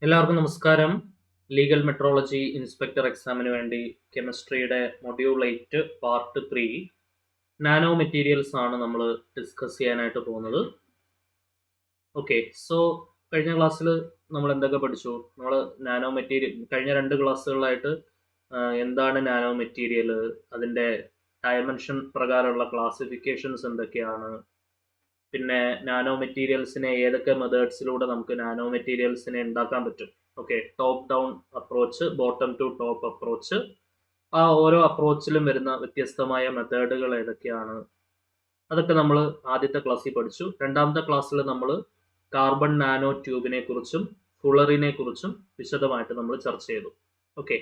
എല്ലാവർക്കും നമസ്കാരം. Legal metrology inspector എക്സാമിന് വേണ്ടി കെമിസ്ട്രിയുടെ മൊഡ്യൂൾ 8 പാർട്ട് 3 നാനോ മെറ്റീരിയൽസ് ആണ് നമ്മൾ ഡിസ്കസ് ചെയ്യാനായിട്ട് പോകുന്നത്. ഓക്കെ, സോ കഴിഞ്ഞ ക്ലാസ്സിൽ നമ്മൾ എന്തൊക്കെ പഠിച്ചു? നമ്മൾ നാനോ മെറ്റീരിയൽ കഴിഞ്ഞ 2 ക്ലാസ്സുകളായിട്ട് എന്താണ് നാനോ മെറ്റീരിയൽ, അതിൻ്റെ ഡയമെൻഷൻ പ്രകാരമുള്ള ക്ലാസിഫിക്കേഷൻസ് എന്തൊക്കെയാണ്, പിന്നെ നാനോ മെറ്റീരിയൽസിനെ ഏതൊക്കെ മെത്തേഡ്സിലൂടെ നമുക്ക് നാനോ മെറ്റീരിയൽസിനെ ഉണ്ടാക്കാൻ പറ്റും. Okay, top down approach, bottom to top approach, ആ ഓരോ അപ്രോച്ചിലും വരുന്ന വ്യത്യസ്തമായ മെത്തേഡുകൾ ഏതൊക്കെയാണ്, അതൊക്കെ നമ്മൾ ആദ്യത്തെ ക്ലാസ്സിൽ പഠിച്ചു. രണ്ടാമത്തെ ക്ലാസ്സിൽ നമ്മൾ കാർബൺ നാനോ ട്യൂബിനെ കുറിച്ചും ഫുളറിനെ കുറിച്ചും വിശദമായിട്ട് നമ്മൾ ചർച്ച ചെയ്തു. ഓക്കെ,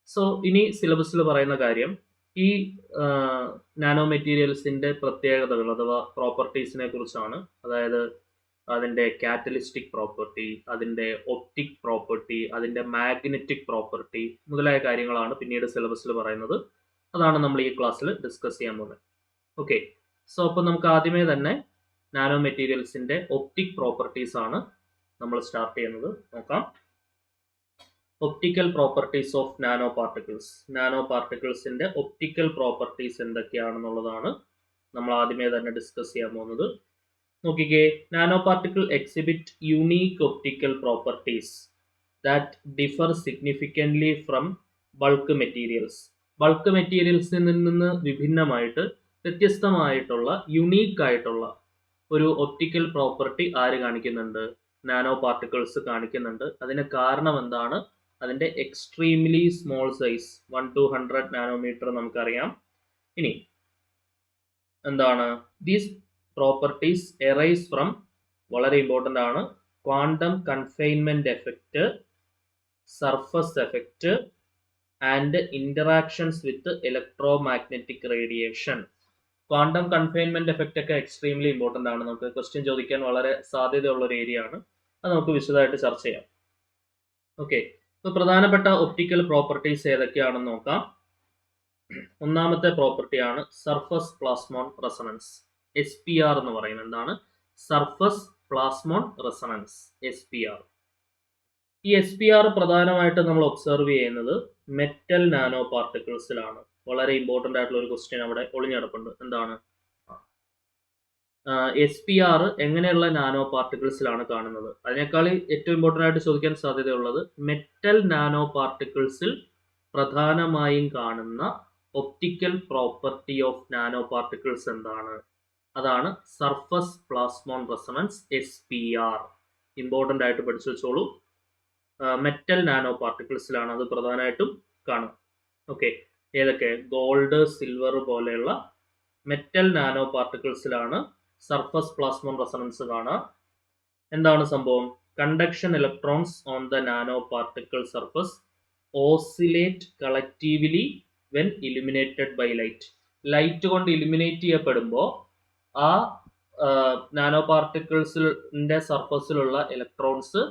സോ ഇനി സിലബസിൽ പറയുന്ന കാര്യം ഈ നാനോ മെറ്റീരിയൽസിന്റെ പ്രത്യേകതകൾ അഥവാ പ്രോപ്പർട്ടീസിനെ കുറിച്ചാണ്. അതായത് അതിൻ്റെ കാറ്റലിസ്റ്റിക് പ്രോപ്പർട്ടി, അതിൻ്റെ ഒപ്റ്റിക് പ്രോപ്പർട്ടി, അതിൻ്റെ മാഗ്നറ്റിക് പ്രോപ്പർട്ടി മുതലായ കാര്യങ്ങളാണ് പിന്നീട് സിലബസിൽ പറയുന്നത്. അതാണ് നമ്മൾ ഈ ക്ലാസ്സിൽ ഡിസ്കസ് ചെയ്യാൻ പോകുന്നത്. ഓക്കെ, സോ അപ്പോൾ നമുക്ക് ആദ്യമേ തന്നെ നാനോ മെറ്റീരിയൽസിന്റെ ഒപ്റ്റിക് പ്രോപ്പർട്ടീസ് ആണ് നമ്മൾ സ്റ്റാർട്ട് ചെയ്യുന്നത്. നോക്കാം. Optical properties of nano particles. Nano പാർട്ടിക്കിൾസിന്റെ ഒപ്റ്റിക്കൽ പ്രോപ്പർട്ടീസ് എന്തൊക്കെയാണെന്നുള്ളതാണ് നമ്മൾ ആദ്യമേ തന്നെ ഡിസ്കസ് ചെയ്യാൻ പോകുന്നത്. നോക്കിക്കേ, nano particle exhibit unique optical properties that differ significantly from bulk materials. Bulk മെറ്റീരിയൽസിൽ നിന്ന് വിഭിന്നമായിട്ട് വ്യത്യസ്തമായിട്ടുള്ള യുണീക്ക് ആയിട്ടുള്ള ഒരു ഒപ്റ്റിക്കൽ പ്രോപ്പർട്ടി ആര് കാണിക്കുന്നുണ്ട്? നാനോ പാർട്ടിക്കിൾസ് കാണിക്കുന്നുണ്ട്. അതിന് കാരണം എന്താണ്? അതിൻ്റെ extremely small size 1 to 100 nanometre നമുക്കറിയാം. ഇനി എന്താണ്? ദീസ് പ്രോപ്പർട്ടീസ് എറൈസ് ഫ്രം, വളരെ ഇമ്പോർട്ടൻ്റ് ആണ്, quantum confinement effect, surface effect and interactions with electromagnetic radiation. Quantum confinement effect ഒക്കെ എക്സ്ട്രീംലി ഇമ്പോർട്ടൻ്റ് ആണ്. നമുക്ക് ക്വസ്റ്റ്യൻ ചോദിക്കാൻ വളരെ സാധ്യതയുള്ള ഒരു ഏരിയ ആണ്. അത് നമുക്ക് വിശദമായിട്ട് ചർച്ച ചെയ്യാം. ഓക്കെ, ഇപ്പോൾ പ്രധാനപ്പെട്ട ഒപ്റ്റിക്കൽ പ്രോപ്പർട്ടീസ് ഏതൊക്കെയാണെന്ന് നോക്കാം. ഒന്നാമത്തെ പ്രോപ്പർട്ടിയാണ് സർഫസ് പ്ലാസ്മോൺ റെസണൻസ്, SPR എന്ന് പറയുന്നത്. എന്താണ്? Surface plasmon resonance, SPR. ഈ SPR പ്രധാനമായിട്ട് നമ്മൾ ഒബ്സർവ് ചെയ്യുന്നത് മെറ്റൽ നാനോ പാർട്ടിക്കിൾസിലാണ്. വളരെ ഇമ്പോർട്ടൻ്റ് ആയിട്ടുള്ള ഒരു ക്വസ്റ്റ്യൻ അവിടെ ഒളിഞ്ഞിടപ്പുണ്ട്. എന്താണ്? SPR എങ്ങനെയുള്ള നാനോ പാർട്ടിക്കിൾസിലാണ് കാണുന്നത്? അതിനേക്കാൾ ഏറ്റവും ഇമ്പോർട്ടൻ്റ് ആയിട്ട് ചോദിക്കാൻ സാധ്യതയുള്ളത് മെറ്റൽ നാനോ പാർട്ടിക്കിൾസിൽ പ്രധാനമായും കാണുന്ന optical property of nano particles എന്താണ്? അതാണ് surface plasmon resonance, SPR. Important ആയിട്ട് പഠിച്ചു വെച്ചോളൂ. മെറ്റൽ നാനോ പാർട്ടിക്കിൾസിലാണ് അത് പ്രധാനമായിട്ടും കാണുക. ഓക്കെ, ഏതൊക്കെ? ഗോൾഡ്, സിൽവർ പോലെയുള്ള മെറ്റൽ നാനോ പാർട്ടിക്കിൾസിലാണ് സർഫസ് പ്ലാസ്മോൺ റെസണൻസ് കാണുക. എന്താണ് സംഭവം? Conduction electrons on the nano particle surface oscillate collectively when illuminated by light. Light കൊണ്ട് ഇലുമിനേറ്റ് ചെയ്യപ്പെടുമ്പോൾ ആ നാനോ പാർട്ടിക്കിൾസിന്റെ സർഫസിലുള്ള ഇലക്ട്രോൺസ്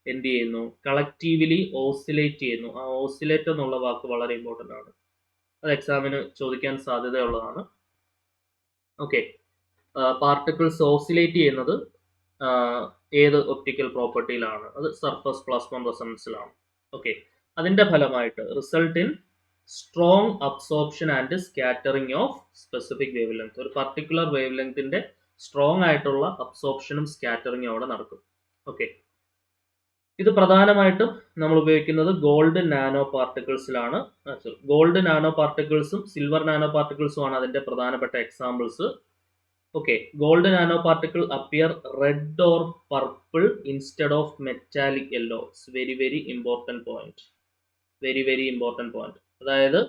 എന്ത് ചെയ്യുന്നു? കളക്റ്റീവ്ലി ഓസിലേറ്റ് ചെയ്യുന്നു. ആ ഓസിലേറ്റ് എന്നുള്ള വാക്ക് വളരെ ഇമ്പോർട്ടൻ്റ് ആണ്. അത് എക്സാമിന് ചോദിക്കാൻ സാധ്യതയുള്ളതാണ്. ഓക്കെ, പാർട്ടിക്കിൾസ് ഓസിലേറ്റ് ചെയ്യുന്നത് ഏത് ഒപ്റ്റിക്കൽ പ്രോപ്പർട്ടിയിലാണ്? അത് സർഫസ് പ്ലാസ്മോൺ റെസണൻസിലാണ്. ഓക്കെ, അതിന്റെ ഫലമായിട്ട് result in strong absorption and scattering of specific wave length. ഒരു പർട്ടിക്കുലർ വേവ് ലെങ്തിന്റെ സ്ട്രോങ് ആയിട്ടുള്ള അബ്സോർപ്ഷനും സ്കാറ്ററിംഗും അവിടെ നടക്കും. ഓക്കെ, ഇത് പ്രധാനമായിട്ടും നമ്മൾ ഉപയോഗിക്കുന്നത് ഗോൾഡ് നാനോ പാർട്ടിക്കിൾസിലാണ്. ഗോൾഡ് നാനോ പാർട്ടിക്കിൾസും സിൽവർ നാനോ പാർട്ടിക്കിൾസും ആണ് അതിന്റെ പ്രധാനപ്പെട്ട examples. Okay, gold nano particle appear red or purple instead of metallic yellow. Very very important point. Very very important point. അതായത്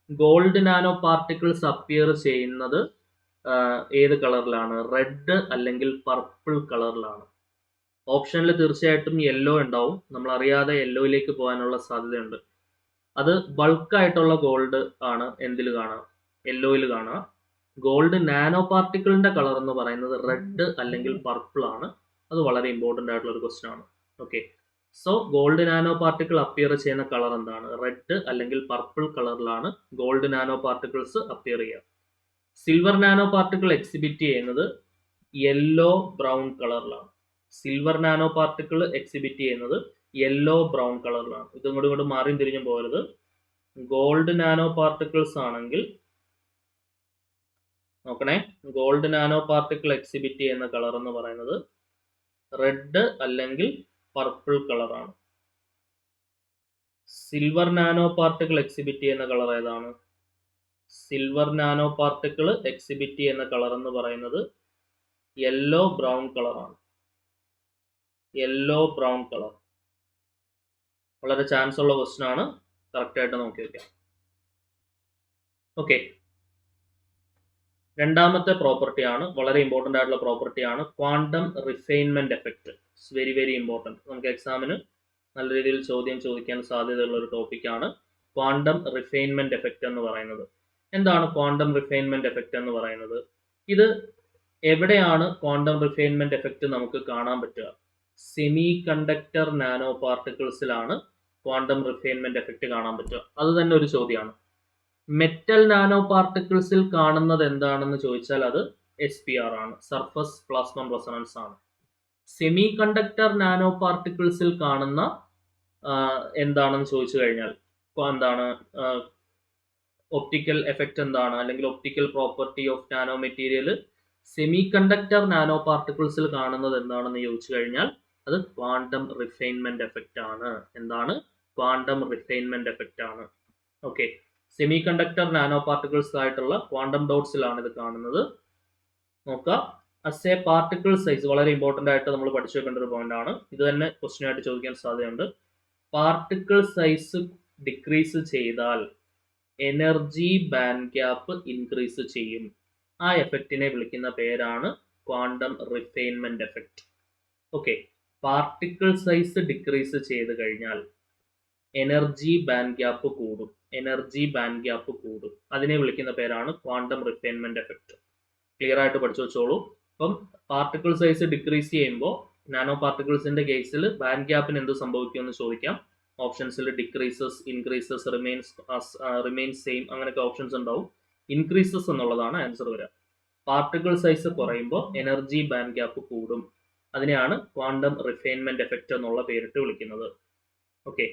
ഗോൾഡ് നാനോ പാർട്ടിക്കിൾസ് അപ്പിയർ ചെയ്യുന്നത് ഏത് കളറിലാണ്? റെഡ് അല്ലെങ്കിൽ പർപ്പിൾ കളറിലാണ്. ഓപ്ഷനിൽ തീർച്ചയായിട്ടും യെല്ലോ ഉണ്ടാവും. നമ്മൾ അറിയാതെ യെല്ലോയിലേക്ക് പോകാനുള്ള സാധ്യതയുണ്ട്. അത് ബൾക്കായിട്ടുള്ള ഗോൾഡ് ആണ് എന്തിൽ കാണാം? യെല്ലോയിൽ കാണാം. ഗോൾഡ് നാനോ പാർട്ടിക്കിളിന്റെ കളർ എന്ന് പറയുന്നത് റെഡ് അല്ലെങ്കിൽ പർപ്പിൾ ആണ്. അത് വളരെ ഇമ്പോർട്ടൻ്റ് ആയിട്ടുള്ള ഒരു ക്വസ്റ്റ്യൻ ആണ്. Okay, so gold nano particle appear ചെയ്യുന്ന കളർ എന്താണ്? റെഡ് അല്ലെങ്കിൽ പർപ്പിൾ കളറിലാണ് ഗോൾഡ് നാനോ പാർട്ടിക്കിൾസ് അപ്പിയർ ചെയ്യുക. സിൽവർ നാനോ പാർട്ടിക്കിൾ എക്സിബിറ്റ് ചെയ്യുന്നത് യെല്ലോ ബ്രൗൺ കളറിലാണ്. സിൽവർ നാനോ പാർട്ടിക്കിൾ എക്സിബിറ്റ് ചെയ്യുന്നത് യെല്ലോ ബ്രൗൺ കളറിലാണ്. ഇതും കൂടി ഇങ്ങോട്ട് മാറിയും തിരിഞ്ഞും പോകരുത്. ഗോൾഡ് നാനോ പാർട്ടിക്കിൾസ് ആണെങ്കിൽ നോക്കണേ, ഗോൾഡ് നാനോ പാർട്ടിക്കിൾ എക്സിബിറ്റ് ചെയ്യുന്ന കളർ എന്ന് പറയുന്നത് റെഡ് അല്ലെങ്കിൽ പർപ്പിൾ കളറാണ്. സിൽവർ നാനോ പാർട്ടിക്കിൾ എക്സിബിറ്റ് ചെയ്യുന്ന കളർ ഏതാണ്? സിൽവർ നാനോ പാർട്ടിക്കിൾ എക്സിബിറ്റ് ചെയ്യുന്ന കളർ എന്ന് പറയുന്നത് യെല്ലോ ബ്രൗൺ കളറാണ്. യെല്ലോ ബ്രൗൺ കളർ വളരെ ചാൻസ് ഉള്ള ക്വസ്റ്റ്യൻ ആണ്. കറക്റ്റ് ആയിട്ട് നോക്കി വെക്കാം. ഓക്കെ, രണ്ടാമത്തെ പ്രോപ്പർട്ടിയാണ്, വളരെ ഇമ്പോർട്ടൻ്റ് ആയിട്ടുള്ള പ്രോപ്പർട്ടിയാണ് quantum refinement effect. It's very very important. നമുക്ക് എക്സാമിന് നല്ല രീതിയിൽ ചോദ്യം ചോദിക്കാൻ സാധ്യതയുള്ള ഒരു ടോപ്പിക്കാണ് ക്വാണ്ടം റിഫൈൻമെന്റ് എഫക്റ്റ് എന്ന് പറയുന്നത്. എന്താണ് ക്വാണ്ടം റിഫൈൻമെന്റ് എഫക്റ്റ് എന്ന് പറയുന്നത്? ഇത് എവിടെയാണ് ക്വാണ്ടം റിഫൈൻമെന്റ് എഫക്റ്റ് നമുക്ക് കാണാൻ പറ്റുക? സെമി കണ്ടക്ടർ നാനോ പാർട്ടിക്കിൾസിലാണ് ക്വാണ്ടം റിഫൈൻമെന്റ് എഫക്റ്റ് കാണാൻ പറ്റുക. അത് തന്നെ ഒരു ചോദ്യമാണ്. മെറ്റൽ നാനോ പാർട്ടിക്കിൾസിൽ കാണുന്നത് എന്താണെന്ന് ചോദിച്ചാൽ അത് SPR ആണ്, സർഫസ് പ്ലാസ്മൺ റെസൊണൻസ് ആണ്. സെമി കണ്ടക്ടർ നാനോ പാർട്ടിക്കിൾസിൽ കാണുന്ന എന്താണെന്ന് ചോദിച്ചു കഴിഞ്ഞാൽ എന്താണ് ഒപ്റ്റിക്കൽ എഫക്റ്റ് എന്താണ്, അല്ലെങ്കിൽ optical property of nano material semi conductor nano പാർട്ടിക്കിൾസിൽ കാണുന്നത് എന്താണെന്ന് ചോദിച്ചു കഴിഞ്ഞാൽ അത് ക്വാണ്ടം റിഫൈൻമെന്റ് എഫക്റ്റ് ആണ്. എന്താണ്? ക്വാണ്ടം റിഫൈൻമെന്റ് എഫക്റ്റ് ആണ്. Okay, semi conductor nano particles ആയിട്ടുള്ള ക്വാണ്ടം ഡോട്ട്സിലാണ് ഇത് കാണുന്നത്. നോക്കുക, അസ് എ പാർട്ടിക്കിൾ സൈസ് വളരെ ഇമ്പോർട്ടൻ്റ് ആയിട്ട് നമ്മൾ പഠിച്ചു വെക്കേണ്ട ഒരു പോയിന്റ് ആണ്. ഇത് തന്നെ ക്വസ്റ്റ്യൻ ആയിട്ട് ചോദിക്കാൻ സാധ്യതയുണ്ട്. പാർട്ടിക്കിൾ സൈസ് ഡിക്രീസ് ചെയ്താൽ എനർജി ബാൻഡ് ഗ്യാപ്പ് ഇൻക്രീസ് ചെയ്യും. ആ എഫക്റ്റിനെ വിളിക്കുന്ന പേരാണ് quantum refinement effect. Okay, particle size decrease ചെയ്ത് കഴിഞ്ഞാൽ എനർജി ബാൻഡ് ഗ്യാപ്പ് കൂടും. എനർജി ബാൻഡ് ഗ്യാപ്പ് കൂടും. അതിനെ വിളിക്കുന്ന പേരാണ് ക്വാണ്ടം റിഫൈൻമെന്റ് എഫക്റ്റ്. ക്ലിയർ ആയിട്ട് പഠിച്ചു വെച്ചോളൂ. അപ്പം പാർട്ടിക്കിൾ സൈസ് ഡിക്രീസ് ചെയ്യുമ്പോൾ നാനോ പാർട്ടിക്കിൾസിന്റെ കേസിൽ ബാൻഡ് ഗ്യാപ്പിന് എന്ത് സംഭവിക്കുമെന്ന് ചോദിക്കാം. ഓപ്ഷൻസിൽ ഡിക്രീസസ്, ഇൻക്രീസസ്, റിമെയിൻസ് സെയിം, അങ്ങനെയൊക്കെ ഓപ്ഷൻസ് ഉണ്ടാവും. ഇൻക്രീസസ് എന്നുള്ളതാണ് ആൻസർ വരിക. പാർട്ടിക്കിൾ സൈസ് കുറയുമ്പോൾ എനർജി ബാൻഡ് ഗ്യാപ്പ് കൂടും. അതിനെയാണ് ക്വാണ്ടം റിഫൈൻമെന്റ് എഫക്റ്റ് എന്നുള്ള പേരിട്ട് വിളിക്കുന്നത്. Okay,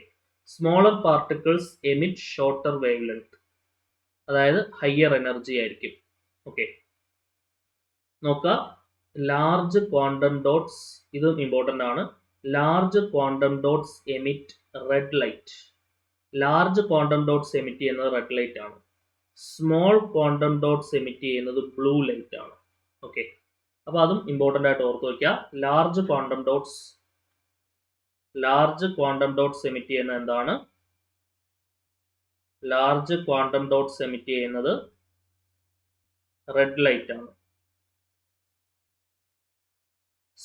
smaller particles emit shorter wave length, അതായത് ഹയർ എനർജി ആയിരിക്കും. ഓക്കെ, നോക്കുക, ലാർജ് ക്വാണ്ടം ഡോട്ട്സ്, ഇതും ഇമ്പോർട്ടൻ്റ് ആണ്. Large quantum dots emit red light. Large quantum dots emit ചെയ്യുന്നത് റെഡ് ലൈറ്റ് ആണ്. സ്മോൾ ക്വാണ്ടം ഡോട്ട്സ് എമിറ്റ് ചെയ്യുന്നത് ബ്ലൂ ലൈറ്റ് ആണ്. Okay, അപ്പോൾ അതും ഇമ്പോർട്ടൻ്റ് ആയിട്ട് ഓർത്ത് വയ്ക്കുക. ലാർജ് ക്വാണ്ടം ഡോട്ട്സ് എമിറ്റ് ചെയ്യുന്നത് എന്താണ്? ലാർജ് ക്വാണ്ടം ഡോട്ട്സ് എമിറ്റ് ചെയ്യുന്നത് റെഡ് ലൈറ്റ് ആണ്.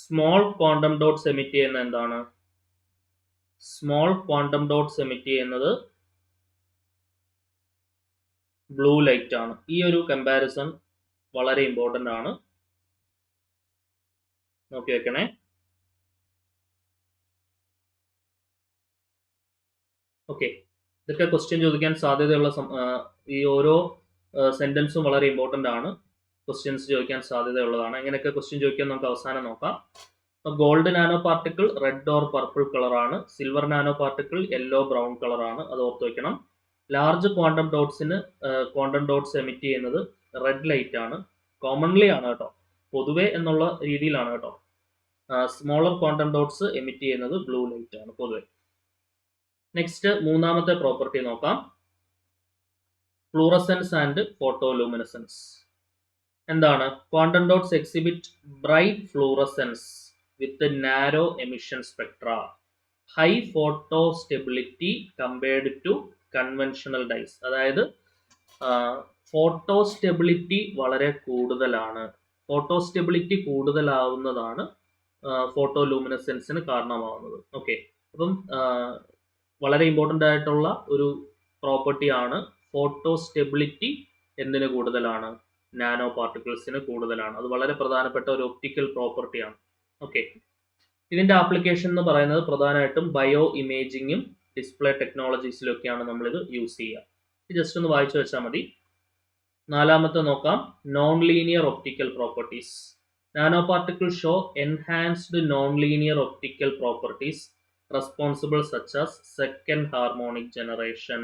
സ്മോൾ ക്വാണ്ടം ഡോട്ട്സ് എമിറ്റ് ചെയ്യുന്നത് എന്താണ്? സ്മോൾ ക്വാണ്ടം ഡോട്ട്സ് എമിറ്റ് ചെയ്യുന്നത് ബ്ലൂ ലൈറ്റ് ആണ്. ഈ ഒരു കമ്പാരിസൺ വളരെ ഇമ്പോർട്ടൻ്റ് ആണ്, നോക്കി വെക്കണേ. ഓക്കെ, ഇതൊക്കെ ക്വസ്റ്റ്യൻ ചോദിക്കാൻ സാധ്യതയുള്ള ഈ ഓരോ സെന്റൻസും വളരെ ഇമ്പോർട്ടൻ്റ് ആണ്, ക്വസ്റ്റ്യൻസ് ചോദിക്കാൻ സാധ്യതയുള്ളതാണ്. എങ്ങനെയൊക്കെ ക്വസ്റ്റ്യൻ ചോദിക്കാൻ നമുക്ക് അവസാനം നോക്കാം. Gold nano particle red or purple കളറാണ്. Silver nano particle yellow brown കളറാണ്. അത് ഓർത്ത് വെക്കണം. ലാർജ് ക്വാണ്ടം ഡോട്ട്സ് എമിറ്റ് ചെയ്യുന്നത് റെഡ് ലൈറ്റ് ആണ്. കോമൺലി ആണ് കേട്ടോ, പൊതുവെ എന്നുള്ള രീതിയിലാണ് കേട്ടോ. സ്മോളർ ക്വാണ്ടം ഡോട്ട്സ് എമിറ്റ് ചെയ്യുന്നത് ബ്ലൂ ലൈറ്റ് ആണ് പൊതുവെ. നെക്സ്റ്റ് മൂന്നാമത്തെ പ്രോപ്പർട്ടി നോക്കാം, ഫ്ലൂറസെൻസ് ആൻഡ് ഫോട്ടോലൂമിനസെൻസ്. എന്താണ്? Quantum dots exhibit bright fluorescence with narrow emission spectra, high photo stability compared to conventional dyes. അതായത് ഫോട്ടോ സ്റ്റെബിലിറ്റി വളരെ കൂടുതലാണ്. ഫോട്ടോ സ്റ്റെബിലിറ്റി കൂടുതലാവുന്നതാണ് ഫോട്ടോലൂമിനസെൻസിന് കാരണമാവുന്നത്. ഓക്കെ, അപ്പം വളരെ ഇമ്പോർട്ടൻ്റ് ആയിട്ടുള്ള ഒരു പ്രോപ്പർട്ടിയാണ് ഫോട്ടോ സ്റ്റെബിലിറ്റി. എന്തിന് കൂടുതലാണ്? നാനോ പാർട്ടിക്കിൾസിന് കൂടുതലാണ്. അത് വളരെ പ്രധാനപ്പെട്ട ഒരു ഒപ്റ്റിക്കൽ പ്രോപ്പർട്ടിയാണ്. ഓക്കെ, ഇതിന്റെ ആപ്ലിക്കേഷൻ എന്ന് പറയുന്നത് പ്രധാനമായിട്ടും ബയോ ഇമേജിങ്ങും ഡിസ്പ്ലേ ടെക്നോളജീസിലൊക്കെയാണ് നമ്മളിത് യൂസ് ചെയ്യുക. ഇത് ജസ്റ്റ് ഒന്ന് വായിച്ചു വെച്ചാൽ മതി. നാലാമത്തെ നോക്കാം, non linear optical properties. Nano particle show enhanced non linear optical properties responsible such as second harmonic generation,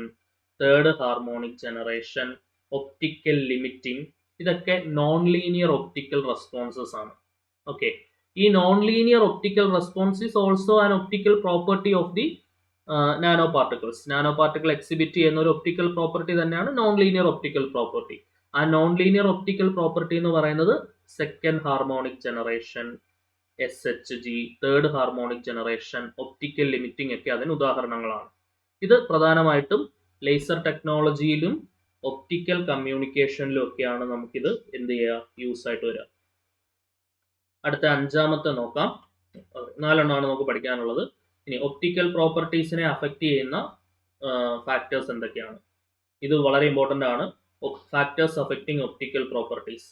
third harmonic generation, optical limiting. ഇതൊക്കെ നോൺ ലീനിയർ ഒപ്റ്റിക്കൽ റെസ്പോൺസസ് ആണ്. ഓക്കെ, ഈ non linear optical response is also an optical property of the nano particles. Nano particle exhibit ചെയ്യുന്ന ഒരു optical property തന്നെയാണ് non linear optical property. ആ non linear optical property എന്ന് പറയുന്നത് second harmonic generation, SHG, third harmonic generation, optical limiting ഒക്കെ അതിന് ഉദാഹരണങ്ങളാണ്. ഇത് പ്രധാനമായിട്ടും ലേസർ ടെക്നോളജിയിലും ഒപ്റ്റിക്കൽ കമ്മ്യൂണിക്കേഷനിലും ഒക്കെയാണ് നമുക്കിത് എന്ത് ചെയ്യുക, യൂസ് ആയിട്ട് വരിക. അടുത്ത അഞ്ചാമത്തെ നോക്കാം. 4 എണ്ണമാണ് നമുക്ക് പഠിക്കാനുള്ളത്. ഇനി ഒപ്റ്റിക്കൽ പ്രോപ്പർട്ടീസിനെ അഫക്റ്റ് ചെയ്യുന്ന ഫാക്ടേഴ്സ് എന്തൊക്കെയാണ്? ഇത് വളരെ ഇമ്പോർട്ടൻ്റ് ആണ്. Factors affecting optical properties.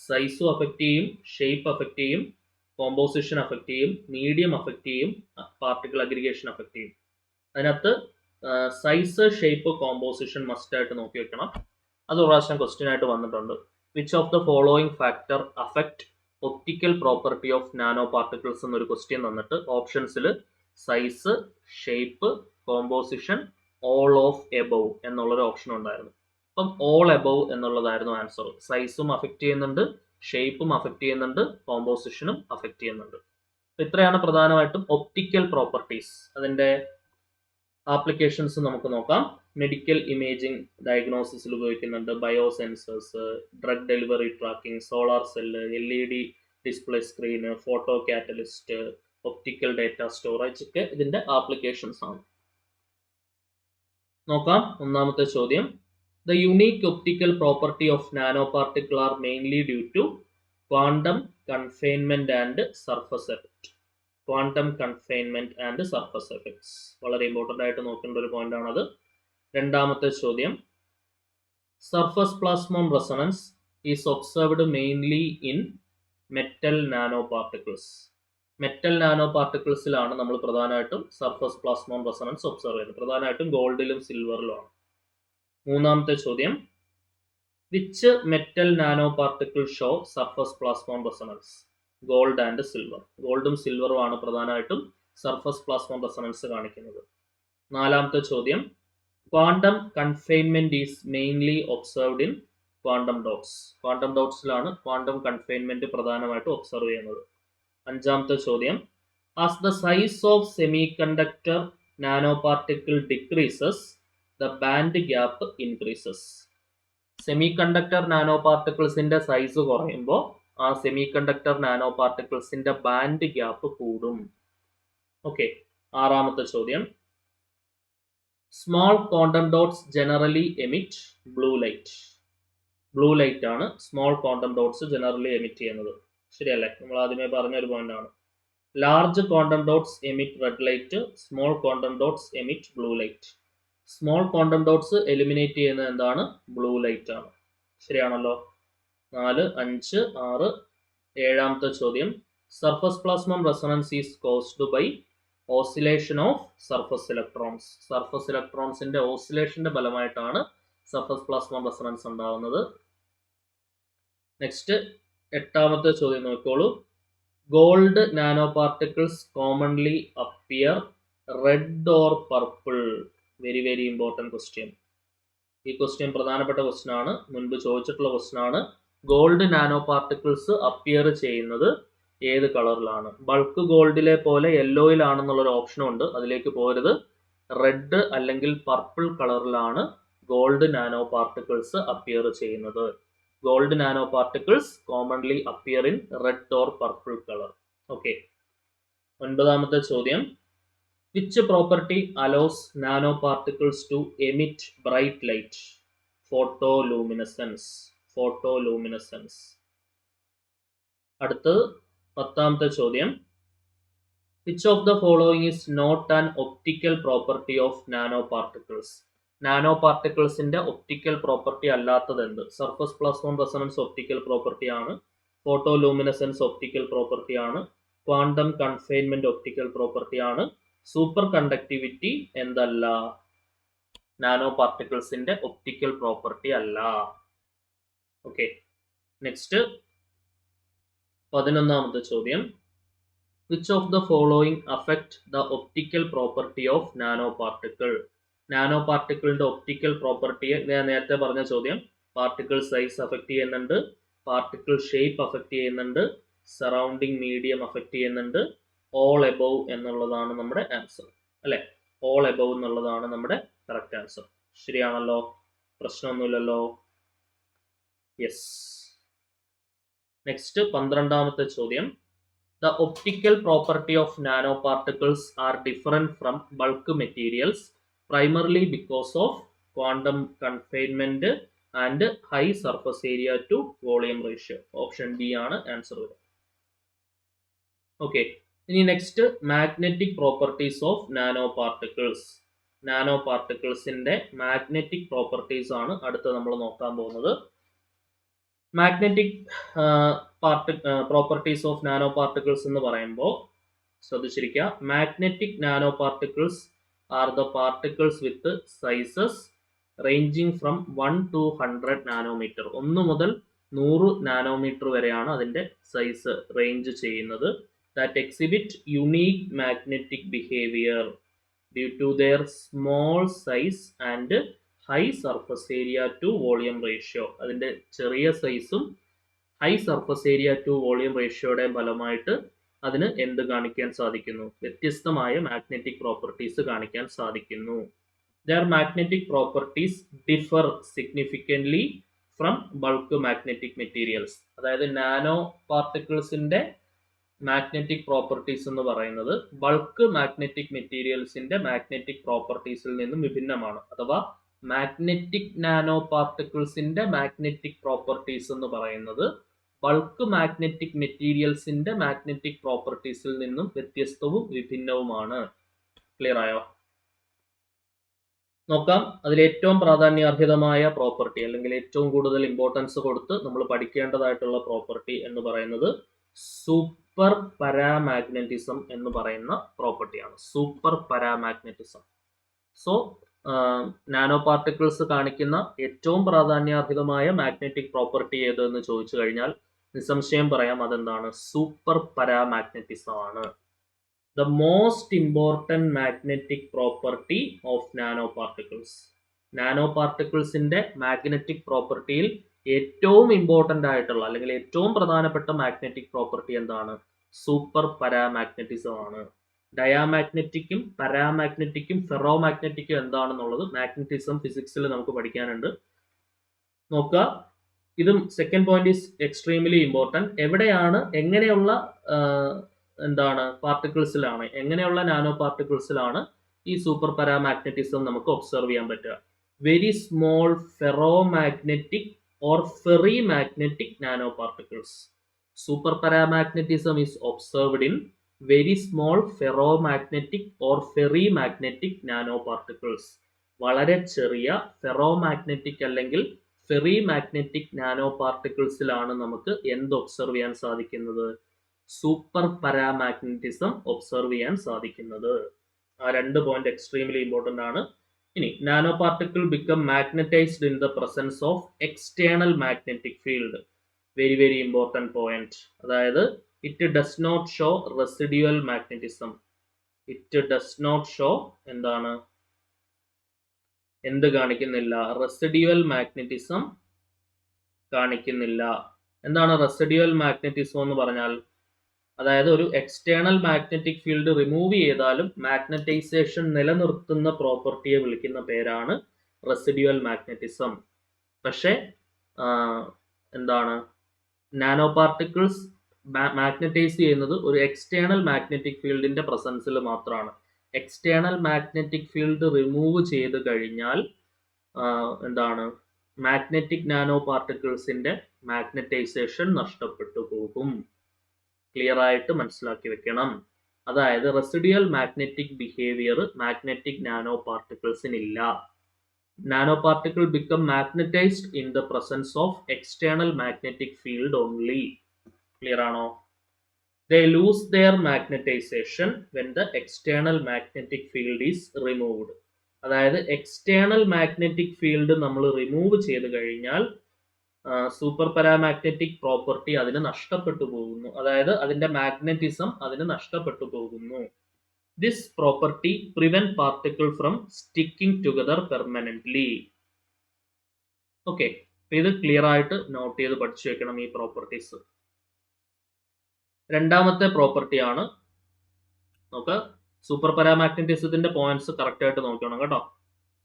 സൈസും അഫക്റ്റ് ചെയ്യും, ഷേപ്പ് അഫക്റ്റ് ചെയ്യും, കോമ്പോസിഷൻ അഫക്റ്റ് ചെയ്യും, മീഡിയം അഫക്റ്റ് ചെയ്യും, പാർട്ടിക്കിൾ അഗ്രിഗേഷൻ അഫക്റ്റ് ചെയ്യും. അതിനകത്ത് സൈസ്, ഷേപ്പ്, കോമ്പോസിഷൻ മസ്റ്റ് ആയിട്ട് നോക്കി വെക്കണം. അത് ഒരു പ്രാവശ്യം ക്വസ്റ്റ്യൻ ആയിട്ട് വന്നിട്ടുണ്ട്. Which of the following factor affect optical property of nano particles എന്നൊരു ക്വസ്റ്റ്യൻ തന്നിട്ട് ഓപ്ഷൻസിൽ size, shape, composition, all of above എന്നുള്ളൊരു ഓപ്ഷൻ ഉണ്ടായിരുന്നു. അപ്പം ഓൾ എബവ് എന്നുള്ളതായിരുന്നു ആൻസർ. സൈസും അഫക്റ്റ് ചെയ്യുന്നുണ്ട്, ഷേപ്പും അഫക്റ്റ് ചെയ്യുന്നുണ്ട്, കോമ്പോസിഷനും അഫക്റ്റ് ചെയ്യുന്നുണ്ട്. ഇത്രയാണ് പ്രധാനമായിട്ടും ഒപ്റ്റിക്കൽ പ്രോപ്പർട്ടീസ്. അതിൻ്റെ ആപ്ലിക്കേഷൻസ് നമുക്ക് നോക്കാം. മെഡിക്കൽ ഇമേജിംഗ് ഡയഗ്നോസിസിൽ ഉപയോഗിക്കുന്നുണ്ട്, biosensors, drug delivery tracking, solar cell, LED display screen, photo catalyst, optical data storage ഒക്കെ ഇതിൻ്റെ ആപ്ലിക്കേഷൻസ് ആണ്. നോക്കാം. ഒന്നാമത്തെ ചോദ്യം, the unique optical property of nano particle are mainly due to quantum confinement and surface effect. Quantum confinement and surface effects വളരെ important ആയിട്ട് നോക്കേണ്ട ഒരു പോയിന്റ് ആണത്. രണ്ടാമത്തെ ചോദ്യം, surface plasmon resonance is observed mainly in metal nano particles. Metal nano പാർട്ടിക്കിൾസിലാണ് നമ്മൾ പ്രധാനമായിട്ടും സർഫസ് പ്ലാസ്മോൺ റെസൊണൻസ് ഒബ്സർവ് ചെയ്യുന്നത്. പ്രധാനമായിട്ടും ഗോൾഡിലും സിൽവറിലുമാണ്. മൂന്നാമത്തെ ചോദ്യം, which metal nano particle show surface plasmon resonance? Gold and silver. ഗോൾഡും സിൽവറും ആണ് പ്രധാനമായിട്ടും സർഫസ് പ്ലാസ്മോൺ റെസൊണൻസ് കാണിക്കുന്നത്. നാലാമത്തെ ചോദ്യം, quantum confinement is mainly observed in quantum dots. Quantum ഡോട്ട്സിലാണ് ക്വാണ്ടം കൺഫൈൻമെന്റ് പ്രധാനമായിട്ടും ഒബ്സർവ് ചെയ്യുന്നത്. അഞ്ചാമത്തെ ചോദ്യം, as the size of semi conductor nano particle decreases the band gap increases. Semi conductor nano പാർട്ടിക്കിൾസിന്റെ size കുറയുമ്പോൾ ആ സെമി കണ്ടക്ടർ നാനോ പാർട്ടിക്കിൾസിന്റെ band gap കൂടും. ഓക്കെ. ആറാമത്തെ ചോദ്യം, small quantum dots generally emit blue light. Blue light ആണ് small quantum dots generally emit ചെയ്യുന്നത്. ശരിയല്ലേ? നമ്മൾ ആദ്യമേ പറഞ്ഞ ഒരു പോയിന്റ് ആണ്. Large quantum dots emit red light, small quantum dots emit blue light. Small quantum dots eliminate ചെയ്യുന്നത് എന്താണ്? ബ്ലൂ ലൈറ്റ് ആണ്. ശരിയാണല്ലോ? 4, 5, 6. ഏഴാമത്തെ ചോദ്യം, surface plasmon resonance is caused by oscillation of surface electrons. Surface ഇലക്ട്രോൺസിന്റെ ഓസിലേഷന്റെ ഫലമായിട്ടാണ് സർഫസ് പ്ലാസ്മോൺ റെസൊണൻസ് ഉണ്ടാകുന്നത്. നെക്സ്റ്റ്, എട്ടാമത്തെ ചോദ്യം നോക്കിക്കോളൂ. Gold nano particles commonly appear red or purple? Very very important question. ഈ ക്വസ്റ്റ്യൻ പ്രധാനപ്പെട്ട ക്വസ്റ്റ്യൻ ആണ്, മുൻപ് ചോദിച്ചിട്ടുള്ള ക്വസ്റ്റ്യൻ ആണ്. ഗോൾഡ് നാനോ പാർട്ടിക്കിൾസ് അപ്പിയർ ചെയ്യുന്നത് ഏത് കളറിലാണ്? ബൾക്ക് ഗോൾഡിലെ പോലെ യെല്ലോയിലാണെന്നുള്ളൊരു ഓപ്ഷനും ഉണ്ട്, അതിലേക്ക് പോരുത്. റെഡ് അല്ലെങ്കിൽ പർപ്പിൾ കളറിലാണ് ഗോൾഡ് നാനോ പാർട്ടിക്കിൾസ് അപ്പിയർ ചെയ്യുന്നത്. Gold nano particles commonly appear in red or purple colour. Okay. ഒൻപതാമത്തെ ചോദ്യം, which property allows nanoparticles to emit bright light? Photoluminescence. Photoluminescence. അടുത്തത് 10ാമത്തെ ചോദ്യം, which of the following is not an optical property of nanoparticles? Nano പാർട്ടിക്കിൾസിന്റെ optical property അല്ലാത്തത് എന്ത്? Surface plasmon resonance optical property ആണ്, photoluminescence optical property ആണ്, quantum confinement optical property ആണ്, super conductivity എന്തല്ല? Nano പാർട്ടിക്കിൾസിന്റെ ഒപ്റ്റിക്കൽ പ്രോപ്പർട്ടി അല്ല. Okay. Next 11ാമത്തെ ചോദ്യം, which of the following affect the optical property of nano particle? Nano പാർട്ടിക്കിളിന്റെ optical പ്രോപ്പർട്ടിയെ ഞാൻ നേരത്തെ പറഞ്ഞ ചോദ്യം, പാർട്ടിക്കിൾ സൈസ് അഫക്റ്റ് ചെയ്യുന്നുണ്ട്, പാർട്ടിക്കിൾ ഷേപ്പ് അഫക്റ്റ് ചെയ്യുന്നുണ്ട്, സറൗണ്ടിങ് മീഡിയം അഫക്റ്റ് ചെയ്യുന്നുണ്ട്, ഓൾ എബവ് എന്നുള്ളതാണ് നമ്മുടെ ആൻസർ അല്ലെ. ഓൾ എബവ് എന്നുള്ളതാണ് നമ്മുടെ കറക്റ്റ് ആൻസർ. ശരിയാണല്ലോ, പ്രശ്നമൊന്നുമില്ലല്ലോ. യെസ്. നെക്സ്റ്റ് 12ാമത്തെ ചോദ്യം. The optical property of nanoparticles are different from bulk materials primarily because of quantum confinement and high surface area to volume ratio. Option B ആണ് answer വരിക. Okay, ഇനി next magnetic properties of nano particles. Nano പാർട്ടിക്കിൾസിന്റെ magnetic properties ആണ് അടുത്ത നമ്മൾ നോക്കാൻ പോകുന്നത്. Magnetic properties of nano particles എന്ന് പറയുമ്പോൾ ശ്രദ്ധിച്ചിരിക്കുക, magnetic nano particles are the particles with sizes ranging from 1 to 100 nanometre. 1 മുതൽ 100 നാനോമീറ്റർ വരെയാണ് അതിന്റെ സൈസ് റേഞ്ച് ചെയ്യുന്നത്. That exhibit unique magnetic behaviour due to their small size and high surface area to volume ratio. അതിന്റെ ചെറിയ സൈസും high surface area to volume റേഷ്യോയുടെ ഫലമായിട്ട് അതിന് എന്ത് കാണിക്കാൻ സാധിക്കുന്നു? വ്യത്യസ്തമായ മാഗ്നറ്റിക് പ്രോപ്പർട്ടീസ് കാണിക്കാൻ സാധിക്കുന്നു. Their magnetic properties differ significantly from bulk magnetic materials. അതായത് നാനോ പാർട്ടിക്കിൾസിന്റെ മാഗ്നറ്റിക് പ്രോപ്പർട്ടീസ് എന്ന് പറയുന്നത് ബൾക്ക് മാഗ്നറ്റിക് മെറ്റീരിയൽസിന്റെ മാഗ്നറ്റിക് പ്രോപ്പർട്ടീസിൽ നിന്നും വിഭിന്നമാണ്. അഥവാ മാഗ്നറ്റിക് നാനോ പാർട്ടിക്കിൾസിന്റെ മാഗ്നറ്റിക് പ്രോപ്പർട്ടീസ് എന്ന് പറയുന്നത് ബൾക്ക് മാഗ്നറ്റിക് മെറ്റീരിയൽസിന്റെ മാഗ്നറ്റിക് പ്രോപ്പർട്ടീസിൽ നിന്നും വ്യത്യസ്തവും വിഭിന്നവുമാണ്. ക്ലിയർ ആയോ? നോക്കാം. അതിൽ ഏറ്റവും പ്രാധാന്യാർഹിതമായ പ്രോപ്പർട്ടി അല്ലെങ്കിൽ ഏറ്റവും കൂടുതൽ ഇമ്പോർട്ടൻസ് കൊടുത്ത് നമ്മൾ പഠിക്കേണ്ടതായിട്ടുള്ള പ്രോപ്പർട്ടി എന്ന് പറയുന്നത് സൂപ്പർ പരാമാഗ്നറ്റിസം എന്ന് പറയുന്ന പ്രോപ്പർട്ടിയാണ്. Super paramagnetism. So nano particles കാണിക്കുന്ന ഏറ്റവും പ്രാധാന്യാർഹിതമായ മാഗ്നറ്റിക് പ്രോപ്പർട്ടി ഏതെന്ന് ചോദിച്ചു കഴിഞ്ഞാൽ നിസ്സംശയം പറയാം അതെന്താണ്? സൂപ്പർ പരാമാഗ്നറ്റിസം ആണ്. The most important magnetic property of nanoparticles. നാനോപാർട്ടിക്കിൾസിന്റെ മാഗ്നറ്റിക് പ്രോപ്പർട്ടിയിൽ ഏറ്റവും ഇമ്പോർട്ടൻ്റ് ആയിട്ടുള്ള അല്ലെങ്കിൽ ഏറ്റവും പ്രധാനപ്പെട്ട മാഗ്നറ്റിക് പ്രോപ്പർട്ടി എന്താണ്? സൂപ്പർ പരാമാഗ്നറ്റിസം ആണ്. ഡയാമാഗ്നറ്റിക്കും പരാമാഗ്നറ്റിക്കും ഫെറോമാഗ്നറ്റിക്കും എന്താണെന്നുള്ളത് മാഗ്നറ്റിസം ഫിസിക്സിൽ നമുക്ക് പഠിക്കാനുണ്ട്. നോക്കുക, ഇതും second point is extremely important. എവിടെയാണ് എങ്ങനെയുള്ള പാർട്ടിക്കിൾസിലാണ്, എങ്ങനെയുള്ള നാനോ പാർട്ടിക്കിൾസിലാണ് ഈ സൂപ്പർ പരാമാഗ്നറ്റിസം നമുക്ക് ഒബ്സർവ് ചെയ്യാൻ പറ്റുക? Very small ferromagnetic or ferrimagnetic nano particles. Super paramagnetism is observed in very small ferromagnetic or ferrimagnetic nano particles. വളരെ ചെറിയ ഫെറോമാഗ്നറ്റിക് അല്ലെങ്കിൽ ഫെറി മാഗ്നറ്റിക് നാനോ പാർട്ടിക്കിൾസിലാണ് നമുക്ക് എന്ത് ഒബ്സർവ് ചെയ്യാൻ സാധിക്കുന്നത്? സൂപ്പർ പരാമാഗ്നറ്റിസം ഒബ്സർവ് ചെയ്യാൻ സാധിക്കുന്നത്. ആ രണ്ട് പോയിന്റ് എക്സ്ട്രീംലി ഇമ്പോർട്ടൻ്റ് ആണ്. ഇനി nano particle become magnetised in the presence of external magnetic field. Very very important point. അതായത് it does not show residual magnetism. It does not show എന്താണ്? എന്ത് കാണിക്കുന്നില്ല? റെസിഡ്യുവൽ മാഗ്നറ്റിസം കാണിക്കുന്നില്ല. എന്താണ് റെസിഡ്യുവൽ മാഗ്നറ്റിസം എന്ന് പറഞ്ഞാൽ? അതായത് ഒരു എക്സ്റ്റേണൽ മാഗ്നറ്റിക് ഫീൽഡ് റിമൂവ് ചെയ്താലും മാഗ്നറ്റൈസേഷൻ നിലനിർത്തുന്ന പ്രോപ്പർട്ടിയെ വിളിക്കുന്ന പേരാണ് റെസിഡ്യുവൽ മാഗ്നറ്റിസം. പക്ഷേ എന്താണ്, നാനോ പാർട്ടിക്കിൾസ് മാഗ്നറ്റൈസ് ചെയ്യുന്നത് ഒരു എക്സ്റ്റേണൽ മാഗ്നറ്റിക് ഫീൽഡിന്റെ പ്രസൻസിൽ മാത്രമാണ്. എക്സ്റ്റേണൽ മാഗ്നറ്റിക് ഫീൽഡ് റിമൂവ് ചെയ്ത് കഴിഞ്ഞാൽ എന്താണ്, മാഗ്നറ്റിക് നാനോ പാർട്ടിക്കിൾസിന്റെ മാഗ്നറ്റൈസേഷൻ നഷ്ടപ്പെട്ടു പോകും. ക്ലിയർ ആയിട്ട് മനസ്സിലാക്കി വെക്കണം. അതായത് residual magnetic behaviour magnetic nano പാർട്ടിക്കിൾസിനില്ല. Nano particle become magnetised in the presence of external magnetic field only. Clear ആണോ? They lose their magnetization when the external magnetic field is removed. അതായത് external magnetic field നമ്മൾ remove ചെയ്ത് കഴിഞ്ഞാൽ super paramagnetic property അതിന് നഷ്ടപ്പെട്ടു പോകുന്നു, അതായത് അതിന്റെ മാഗ്നറ്റിസം അതിന് നഷ്ടപ്പെട്ടു പോകുന്നു. This property prevent particle from sticking together permanently. Okay, ഇത് ക്ലിയർ ആയിട്ട് നോട്ട് ചെയ്ത് പഠിച്ചു വെക്കണം ഈ പ്രോപ്പർട്ടീസ്. രണ്ടാമത്തെ പ്രോപ്പർട്ടിയാണ്, നമുക്ക് സൂപ്പർ പാരാമാഗ്നറ്റിസത്തിന്റെ പോയിന്റ്സ് കറക്റ്റ് ആയിട്ട് നോക്കണം കേട്ടോ.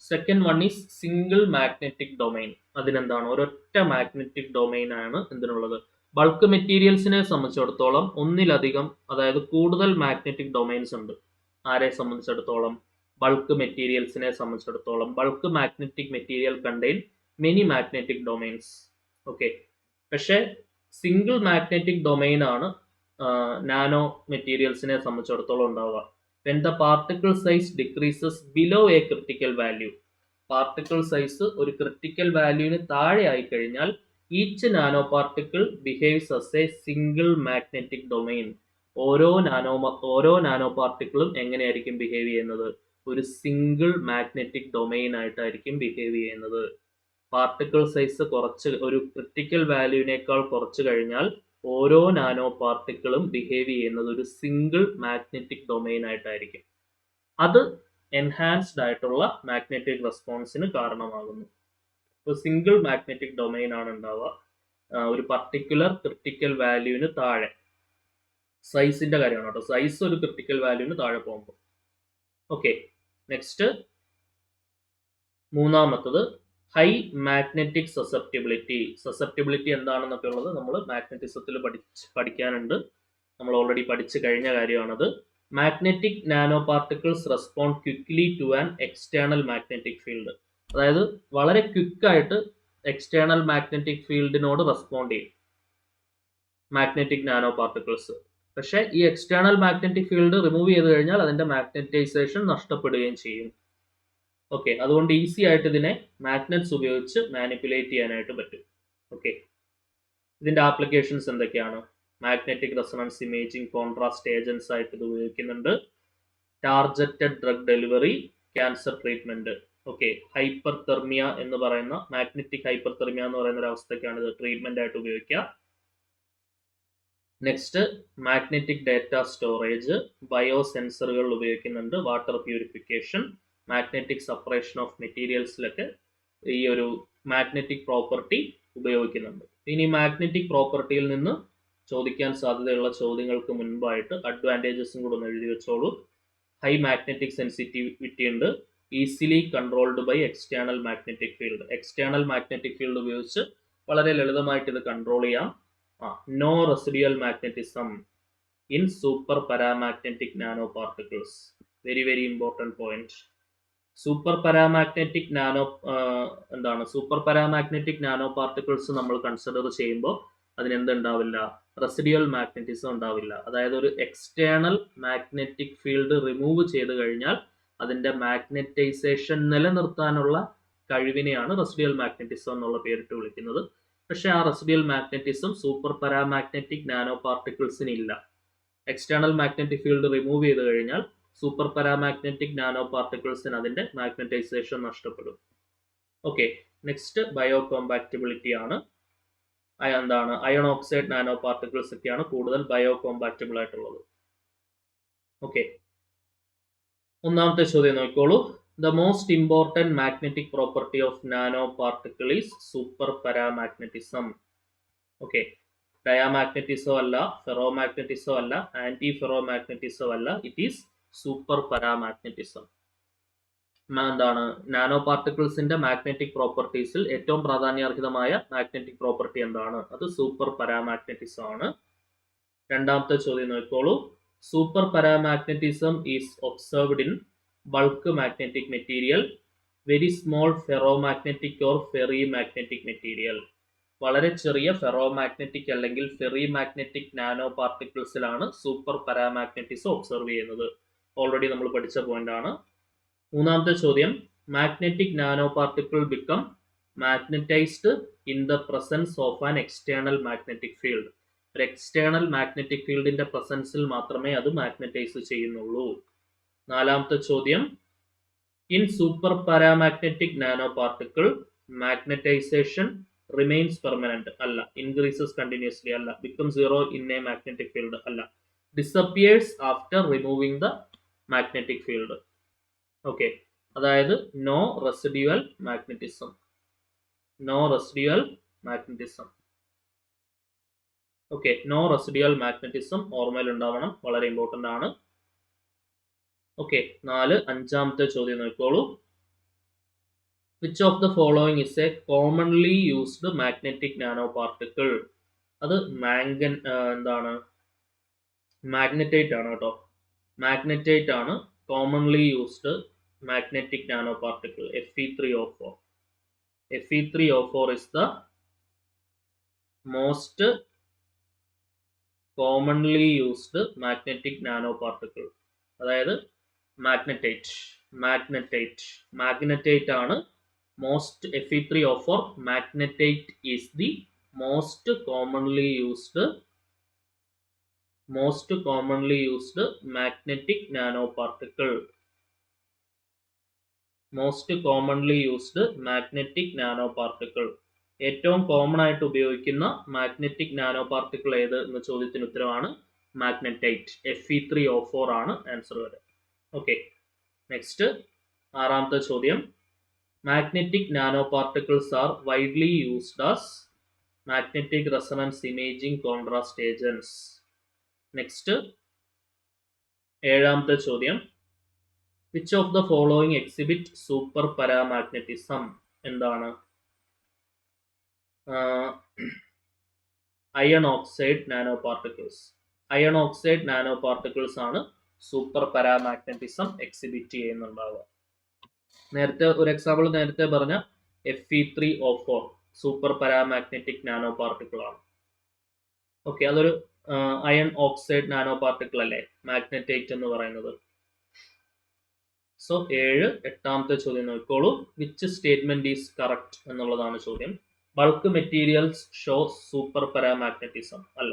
Second one is single magnetic domain. അതിനെന്താണ്, ഒരൊറ്റ മാഗ്നറ്റിക് ഡൊമൈൻ ആണ് എന്തിനുള്ളത്, ബൾക്ക് മെറ്റീരിയൽസിനെ സംബന്ധിച്ചിടത്തോളം ഒന്നിലധികം, അതായത് കൂടുതൽ മാഗ്നറ്റിക് ഡൊമൈൻസ് ഉണ്ട്. ആരെ സംബന്ധിച്ചിടത്തോളം, ബൾക്ക് മെറ്റീരിയൽസിനെ സംബന്ധിച്ചിടത്തോളം bulk magnetic material contain many magnetic domains. Okay, പക്ഷേ സിംഗിൾ മാഗ്നറ്റിക് ഡൊമൈൻ ആണ് നാനോ മെറ്റീരിയൽസിനെ സംബന്ധിച്ചിടത്തോളം ഉണ്ടാവുക. when the particle size decreases below a critical value, particle size ഒരു ക്രിട്ടിക്കൽ വാല്യൂവിന് താഴെ ആയി കഴിഞ്ഞാൽ each nano particle behaves as a single magnetic domain. ഓരോ nano പാർട്ടിക്കിളും എങ്ങനെയായിരിക്കും ബിഹേവ് ചെയ്യുന്നത്, ഒരു സിംഗിൾ മാഗ്നറ്റിക് ഡൊമൈൻ ആയിട്ടായിരിക്കും ബിഹേവ് ചെയ്യുന്നത്. പാർട്ടിക്കിൾ സൈസ് കുറച്ച്, ഒരു ക്രിട്ടിക്കൽ വാല്യൂവിനേക്കാൾ കുറച്ച് കഴിഞ്ഞാൽ ഓരോ നാനോ പാർട്ടിക്കിളും ബിഹേവ് ചെയ്യുന്നത് ഒരു സിംഗിൾ മാഗ്നറ്റിക് ഡൊമൈൻ ആയിട്ടായിരിക്കും. അത് എൻഹാൻസ്ഡ് ആയിട്ടുള്ള മാഗ്നറ്റിക് റെസ്പോൺസിന് കാരണമാകുന്നു. ഇപ്പോൾ സിംഗിൾ മാഗ്നറ്റിക് ഡൊമൈൻ ആണ് ഉണ്ടാവുക ഒരു പർട്ടിക്കുലർ ക്രിട്ടിക്കൽ വാല്യൂവിന് താഴെ. സൈസിന്റെ കാര്യമാണ് കേട്ടോ, സൈസ് ഒരു ക്രിട്ടിക്കൽ വാല്യൂവിന് താഴെ പോകുമ്പോൾ. ഓക്കെ, നെക്സ്റ്റ് മൂന്നാമത്തത് ഹൈ മാഗ്നറ്റിക് സസെപ്റ്റിബിലിറ്റി. സസെപ്റ്റിബിലിറ്റി എന്താണെന്നൊക്കെ ഉള്ളത് നമ്മൾ മാഗ്നറ്റിസത്തിൽ പഠിക്കാനുണ്ട്, നമ്മൾ ഓൾറെഡി പഠിച്ചു കഴിഞ്ഞ കാര്യമാണത്. Magnetic nano particles respond quickly to an external magnetic field. അതായത് വളരെ ക്വിക്കായിട്ട് എക്സ്റ്റേണൽ മാഗ്നറ്റിക് ഫീൽഡിനോട് റെസ്പോണ്ട് ചെയ്യും മാഗ്നറ്റിക് നാനോ പാർട്ടിക്കിൾസ്. പക്ഷേ ഈ എക്സ്റ്റേണൽ മാഗ്നറ്റിക് ഫീൽഡ് റിമൂവ് ചെയ്ത് കഴിഞ്ഞാൽ അതിന്റെ മാഗ്നറ്റൈസേഷൻ നഷ്ടപ്പെടുകയും ചെയ്യും. ഓക്കെ, അതുകൊണ്ട് ഈസി ആയിട്ട് ഇതിനെ മാഗ്നറ്റ്സ് ഉപയോഗിച്ച് മാനിപ്പുലേറ്റ് ചെയ്യാനായിട്ട് പറ്റും. ഓക്കെ, ഇതിന്റെ ആപ്ലിക്കേഷൻസ് എന്തൊക്കെയാണ്, magnetic resonance imaging, contrast agents ആയിട്ട് ഇത് ഉപയോഗിക്കുന്നുണ്ട്, targeted drug delivery, cancer treatment. Okay, hyperthermia എന്ന് പറയുന്ന, മാഗ്നറ്റിക് ഹൈപ്പർ തെർമിയ എന്ന് പറയുന്ന ഒരു അവസ്ഥയ്ക്കാണ് ഇത് ട്രീറ്റ്മെന്റ് ആയിട്ട് ഉപയോഗിക്കുക. Next magnetic data storage, bio സെൻസറുകൾ ഉപയോഗിക്കുന്നുണ്ട്, water purification, magnetic separation of മെറ്റീരിയൽസിലൊക്കെ ഈ ഒരു മാഗ്നറ്റിക് പ്രോപ്പർട്ടി ഉപയോഗിക്കുന്നുണ്ട്. ഇനി മാഗ്നറ്റിക് പ്രോപ്പർട്ടിയിൽ നിന്ന് ചോദിക്കാൻ സാധ്യതയുള്ള ചോദ്യങ്ങൾക്ക് മുൻപായിട്ട് അഡ്വാൻറ്റേജസും കൂടെ ഒന്ന് എഴുതി വെച്ചോളൂ. ഹൈ മാഗ്നറ്റിക് സെൻസിറ്റിവിറ്റി ഉണ്ട്, easily controlled by external magnetic field. External magnetic field ഉപയോഗിച്ച് വളരെ ലളിതമായിട്ട് ഇത് കൺട്രോൾ ചെയ്യാം. No residual magnetism in super paramagnetic nano particles. Very very important point. Super paramagnetic nano particles നമ്മൾ കൺസിഡർ ചെയ്യുമ്പോൾ അതിനെന്തുണ്ടാവില്ല, റെസിഡ്യൂവൽ മാഗ്നറ്റിസം ഉണ്ടാവില്ല. അതായത് ഒരു എക്സ്റ്റേണൽ മാഗ്നറ്റിക് ഫീൽഡ് റിമൂവ് ചെയ്ത് കഴിഞ്ഞാൽ അതിന്റെ മാഗ്നറ്റൈസേഷൻ നിലനിർത്താനുള്ള കഴിവിനെയാണ് റെസിഡ്യൂവൽ മാഗ്നറ്റിസം എന്നുള്ള പേരിട്ട് വിളിക്കുന്നത്. പക്ഷേ ആ residual magnetism super paramagnetic nano പാർട്ടിക്കിൾസിന് ഇല്ല. എക്സ്റ്റേണൽ മാഗ്നറ്റിക് ഫീൽഡ് റിമൂവ് ചെയ്ത് കഴിഞ്ഞാൽ സൂപ്പർ പാരാമാഗ്നറ്റിക് നാനോ പാർട്ടിക്കിൾസിന് അതിന്റെ മാഗ്നറ്റൈസേഷൻ നഷ്ടപ്പെടും. ഓക്കെ, നെക്സ്റ്റ് ബയോ കോമ്പാക്റ്റബിലിറ്റി ആണ്. എന്താണ്, അയൺ ഓക്സൈഡ് നാനോ പാർട്ടിക്കിൾസ് ഒക്കെയാണ് കൂടുതൽ ബയോ കോമ്പാക്റ്റബിൾ ആയിട്ടുള്ളത്. ഓക്കെ, ഒന്നാമത്തെ ചോദ്യം നോക്കിക്കോളൂ. The most important magnetic property of nanoparticle is superparamagnetism. Okay, diamagnetism അല്ല, ferromagnetism അല്ല, anti-ferromagnetism അല്ല, it is superparamagnetism. എന്താണ്, നാനോ പാർട്ടിക്കിൾസിന്റെ മാഗ്നറ്റിക് പ്രോപ്പർട്ടീസിൽ ഏറ്റവും പ്രാധാന്യാർഹിതമായ മാഗ്നറ്റിക് പ്രോപ്പർട്ടി എന്താണ്, അത് സൂപ്പർ പാരാമാഗ്നറ്റിസം ആണ്. രണ്ടാമത്തെ ചോദ്യം നോക്കിക്കോളൂ. Super paramagnetism is observed in bulk magnetic material, very small ferromagnetic or ferrimagnetic material. വളരെ ചെറിയ ഫെറോമാഗ്നറ്റിക് അല്ലെങ്കിൽ ഫെറിമാഗ്നറ്റിക് നാനോ പാർട്ടിക്കിൾസിലാണ് സൂപ്പർ പാരാമാഗ്നറ്റിസം ഒബ്സർവ് ചെയ്യുന്നത്. ഓൾറെഡി നമ്മൾ പഠിച്ച പോയിന്റ് ആണ്. മൂന്നാമത്തെ ചോദ്യം, magnetic nano particle become magnetised in the presence of an external magnetic field. ഒരു എക്സ്റ്റേണൽ മാഗ്നറ്റിക് ഫീൽഡിന്റെ പ്രസൻസിൽ മാത്രമേ അത് മാഗ്നറ്റൈസ് ചെയ്യുന്നുള്ളൂ. നാലാമത്തെ ചോദ്യം, in super paramagnetic nano particle magnetisation remains permanent അല്ല, ഇൻക്രീസസ് കണ്ടിന്യൂസ്ലി അല്ല, become zero in a magnetic field അല്ല, disappears after removing the magnetic field. Okay, അതായത് no residual magnetism. No residual magnetism. Okay, no residual magnetism ഓർമ്മയിൽ ഉണ്ടാവണം, വളരെ important ആണ്. Okay, 5ാമത്തെ ചോദ്യം നോക്കിക്കോളൂ. Which of the following is a commonly used magnetic nano particle? അത് എന്താണ്, മാഗ്നറ്റൈറ്റ് ആണ് കേട്ടോ. മാഗ്നറ്റൈറ്റ് ആണ് commonly used magnetic nano particle, Fe3O4. Fe3O4 is the most commonly used magnetic nanoparticle. അതായത് മാഗ്നറ്റൈറ്റ് ആണ് most. Fe3O4 magnetite is the most commonly used magnetic nanoparticle. most commonly used magnetic nanoparticle. ഏറ്റവും common ആയിട്ട് ഉപയോഗിക്കുന്ന magnetic nano particle ഏത് എന്ന ചോദ്യത്തിന് ഉത്തരവാണ് magnetite. Fe3O4 ആണ് ആൻസർ വരെ. ഓക്കെ, നെക്സ്റ്റ് 6ാമത്തെ ചോദ്യം. Magnetic nano particles are widely used as magnetic resonance imaging contrast agents. Next 7ാമത്തെ ചോദ്യം. Which of the following exhibit super paramagnetism? എന്താണ്? Iron oxide nano particles. Iron oxide nano particles ആണ് super paramagnetism exhibit ചെയ്യുന്നുണ്ടാവുക. നേരത്തെ ഒരു example നേരത്തെ പറഞ്ഞ Fe3O4 super paramagnetic nano particle ആണ്. ഓക്കെ, അതൊരു അയൺ ഓക്സൈഡ് നാനോ പാർട്ടിക്കിൾ അല്ലേ മാഗ്നറ്റൈറ്റ് എന്ന് പറയുന്നത്. സോ 8ാമത്തെ ചോദ്യം നോക്കിക്കോളൂ. വിച്ച് സ്റ്റേറ്റ്മെന്റ് ഈസ് കറക്റ്റ് എന്നുള്ളതാണ് ചോദ്യം. Bulk materials show super paramagnetism അല്ല.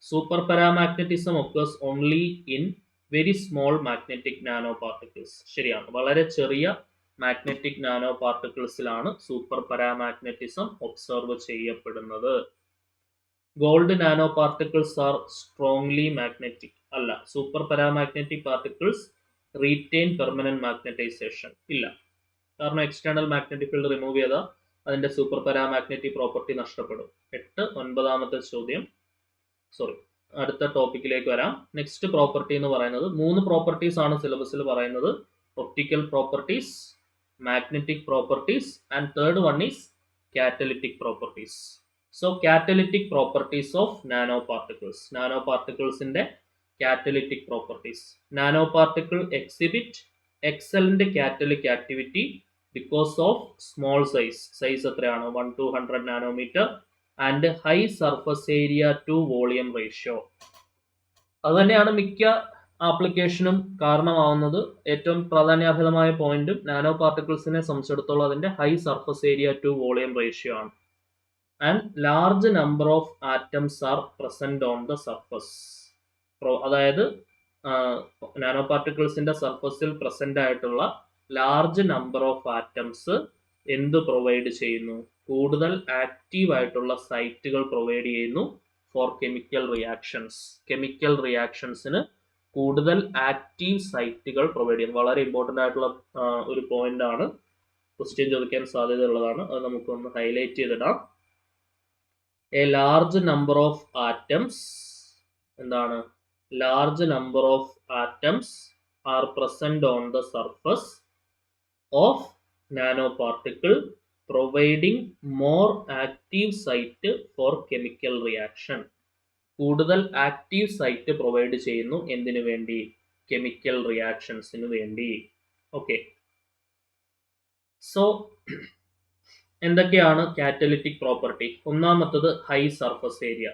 Super paramagnetism occurs only in very small magnetic nano particles. ശരിയാണ്, വളരെ ചെറിയ മാഗ്നറ്റിക് നാനോ പാർട്ടിക്കിൾസിലാണ് സൂപ്പർ പാരാമാഗ്നറ്റിസം ഒബ്സർവ് ചെയ്യപ്പെടുന്നത്. Gold nano particles are strongly magnetic അല്ല. Super paramagnetic particles retain permanent magnetisation ഇല്ല. കാരണം external magnetic field remove ചെയ്താൽ അതിന്റെ സൂപ്പർ പാരാമാഗ്നറ്റിക് പ്രോപ്പർട്ടി നഷ്ടപ്പെടും. 9ാമത്തെ ചോദ്യം. അടുത്ത ടോപ്പിക്കിലേക്ക് വരാം. നെക്സ്റ്റ് പ്രോപ്പർട്ടി എന്ന് പറയുന്നത് 3 പ്രോപ്പർട്ടീസ് ആണ് സിലബസിൽ പറയുന്നത്. Optical properties, magnetic properties and third one is catalytic properties. So catalytic properties of nano particles. Nano പാർട്ടിക്കിൾസിന്റെ catalytic properties. Nanoparticle exhibit excellent catalytic activity because of small size. Size എത്രയാണ്? 1 to 100 nanometer and high surface area to volume ratio. അതുതന്നെയാണ് മിക്ക ആപ്ലിക്കേഷനും കാരണമാവുന്നത്. ഏറ്റവും പ്രാധാന്യാർഹമായ പോയിന്റും nano പാർട്ടിക്കിൾസിനെ സംബന്ധിച്ചിടത്തോളം അതിന്റെ high surface area to volume ratio ആണ്. And large number of atoms are present on the surface. അതായത് നാനോ പാർട്ടിക്കിൾസിന്റെ സർഫസിൽ പ്രസന്റ് ആയിട്ടുള്ള ലാർജ് നമ്പർ ഓഫ് ആറ്റംസ് എന്ത് പ്രൊവൈഡ് ചെയ്യുന്നു? കൂടുതൽ ആക്റ്റീവ് ആയിട്ടുള്ള സൈറ്റുകൾ പ്രൊവൈഡ് ചെയ്യുന്നു ഫോർ കെമിക്കൽ റിയാക്ഷൻസ്. കെമിക്കൽ റിയാക്ഷൻസിന് കൂടുതൽ ആക്റ്റീവ് സൈറ്റുകൾ പ്രൊവൈഡ് ചെയ്യുന്നു. വളരെ ഇമ്പോർട്ടൻ്റ് ആയിട്ടുള്ള ഒരു പോയിന്റ് ആണ്, ക്വസ്റ്റ്യൻ ചോദിക്കാൻ സാധ്യതയുള്ളതാണ്. അത് നമുക്കൊന്ന് ഹൈലൈറ്റ് ചെയ്തിടാം. A large number of atoms എന്താണ്? large number of atoms are present on the surface of nanoparticle providing more active site for chemical reaction. കൂടുതൽ ആക്റ്റീവ് സൈറ്റ് പ്രൊവൈഡ് ചെയ്യുന്നു എന്തിനു വേണ്ടി? കെമിക്കൽ റിയാക്ഷൻസിന് വേണ്ടി. ഓക്കെ, സോ എന്തൊക്കെയാണ് കാറ്റലിറ്റിക് പ്രോപ്പർട്ടി? ഒന്നാമത്തത് high surface area.